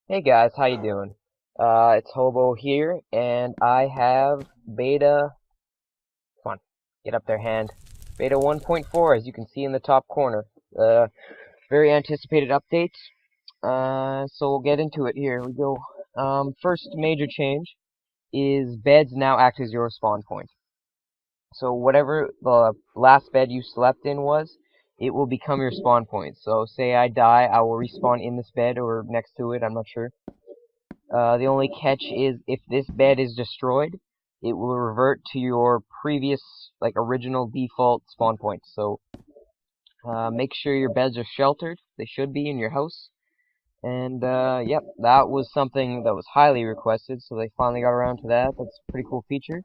Hey guys, how you doing? It's Hobo here, and I have beta. Come on, get up there, hand. Beta 1.4, as you can see in the top corner. Very anticipated update. So we'll get into it. Here we go. First major change is beds now act as your spawn point. So whatever the last bed you slept in was, it will become your spawn point. So say I die, I will respawn in this bed or next to it. I'm not sure. The only catch is if this bed is destroyed, it will revert to your previous, original default spawn point. So, make sure your beds are sheltered. They should be in your house. And, yep, that was something that was highly requested, so they finally got around to that. That's a pretty cool feature.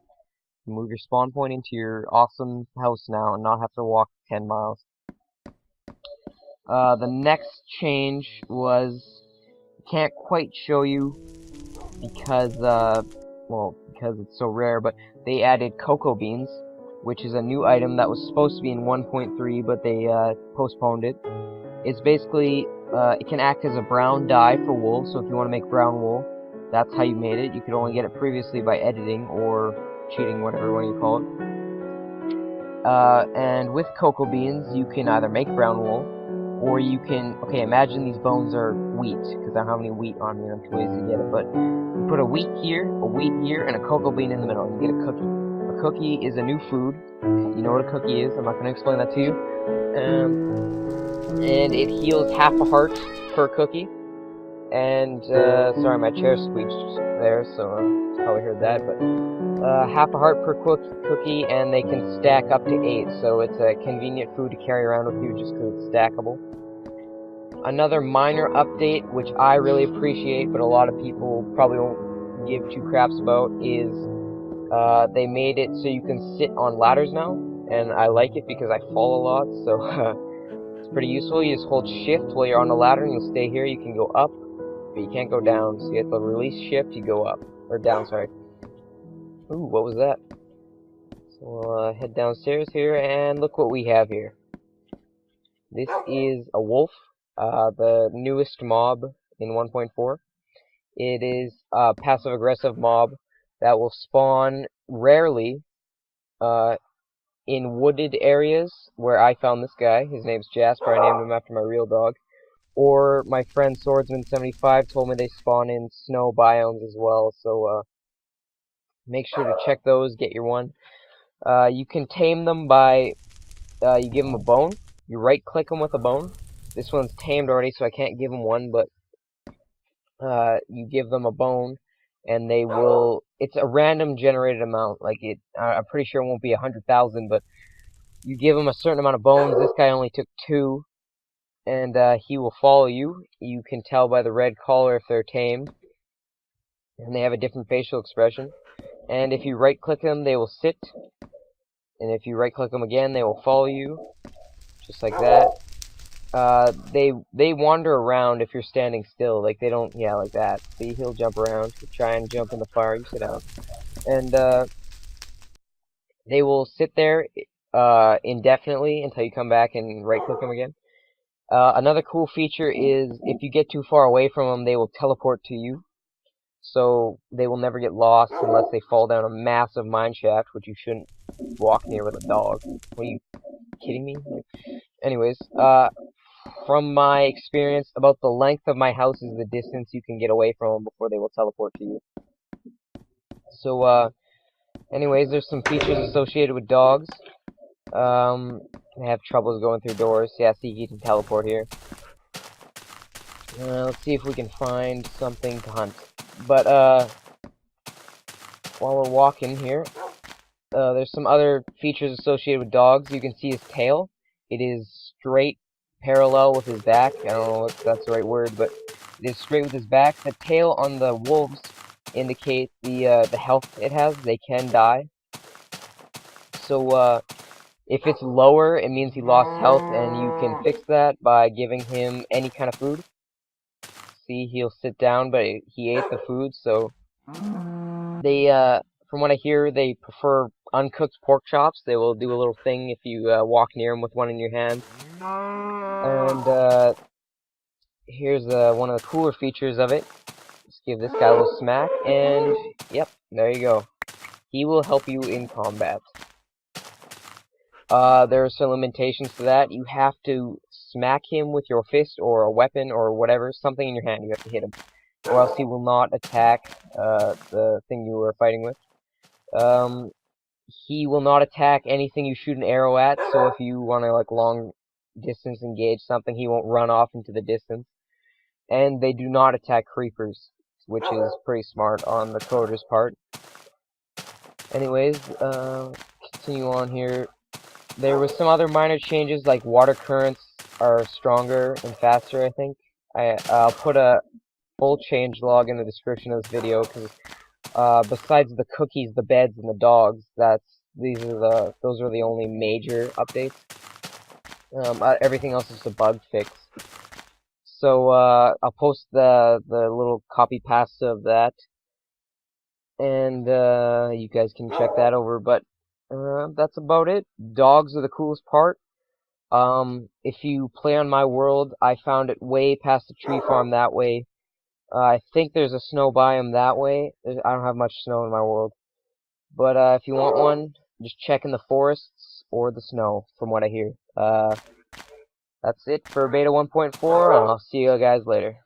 Move your spawn point into your awesome house now and not have to walk 10 miles. The next change was, can't quite show you because because it's so rare, but they added cocoa beans, which is a new item that was supposed to be in 1.3, but they postponed it. It's basically it can act as a brown dye for wool, so if you want to make brown wool, that's how you made it. You could only get it previously by editing or cheating, whatever one you call it. And with cocoa beans, you can either make brown wool, or you can, okay, imagine these bones are wheat, because I don't have any wheat on me, and I'm too lazy to get it, but you put a wheat here, and a cocoa bean in the middle, and you get a cookie. A cookie is a new food. You know what a cookie is, I'm not going to explain that to you. And it heals half a heart per cookie. And, sorry, my chair squeaked there, so you probably heard that, but half a heart per cookie, and they can stack up to 8, so it's a convenient food to carry around with you just because it's stackable. Another minor update, which I really appreciate, but a lot of people probably won't give two craps about, is they made it so you can sit on ladders now, and I like it because I fall a lot, so it's pretty useful. You just hold shift while you're on the ladder, and you'll stay here. You can go up, but you can't go down, so you have to release shift, you go up, or down, sorry. Ooh, what was that? So we'll head downstairs here, and look what we have here. This is a wolf, the newest mob in 1.4. It is a passive-aggressive mob that will spawn rarely in wooded areas, where I found this guy. His name's Jasper, I named him after my real dog. Or my friend Swordsman75 told me they spawn in snow biomes as well, so make sure to check those, get your one. You can tame them by, you give them a bone, you right-click them with a bone. This one's tamed already, so I can't give them one, but you give them a bone, and they will, it's a random generated amount, I'm pretty sure it won't be 100,000, but you give them a certain amount of bones. This guy only took 2, and he will follow you. You can tell by the red collar if they're tamed, and they have a different facial expression. And if you right-click them, they will sit. And if you right-click them again, they will follow you, just like that. They wander around if you're standing still. Like, they don't, yeah, like that. See, he'll jump around. He'll try and jump in the fire. You sit down. And, they will sit there, indefinitely until you come back and right-click them again. Another cool feature is if you get too far away from them, they will teleport to you. So they will never get lost unless they fall down a massive mine shaft, which you shouldn't walk near with a dog. What are you kidding me? Anyways, from my experience, about the length of my house is the distance you can get away from them before they will teleport to you. So, anyways, there's some features associated with dogs. They have troubles going through doors. Yeah, see, you can teleport here. Let's see if we can find something to hunt. But, while we're walking here, there's some other features associated with dogs. You can see his tail. It is straight parallel with his back. I don't know if that's the right word, but it is straight with his back. The tail on the wolves indicate the health it has. They can die. So, if it's lower, it means he lost health, and you can fix that by giving him any kind of food. See, he'll sit down, but he ate the food, so they, from what I hear, they prefer uncooked pork chops. They will do a little thing if you walk near them with one in your hand. And here's one of the cooler features of it. give this guy a little smack, and yep, there you go. He will help you in combat. There are some limitations to that. You have to smack him with your fist or a weapon or whatever, something in your hand. You have to hit him, or else he will not attack the thing you were fighting with. He will not attack anything you shoot an arrow at, so if you want to, like, long distance engage something, he won't run off into the distance. And they do not attack creepers, which is pretty smart on the coder's part. Anyways, continue on here. There was some other minor changes, like water currents are stronger and faster, I think. I'll put a full change log in the description of this video, because besides the cookies, the beds, and the dogs, those are the only major updates. Everything else is a bug fix. So I'll post the little copy pasta of that, and you guys can check that over. But that's about it. Dogs are the coolest part. If you play on my world, I found it way past the tree farm that way. I think there's a snow biome that way. I don't have much snow in my world. But if you want one, just check in the forests or the snow, from what I hear. That's it for Beta 1.4, and I'll see you guys later.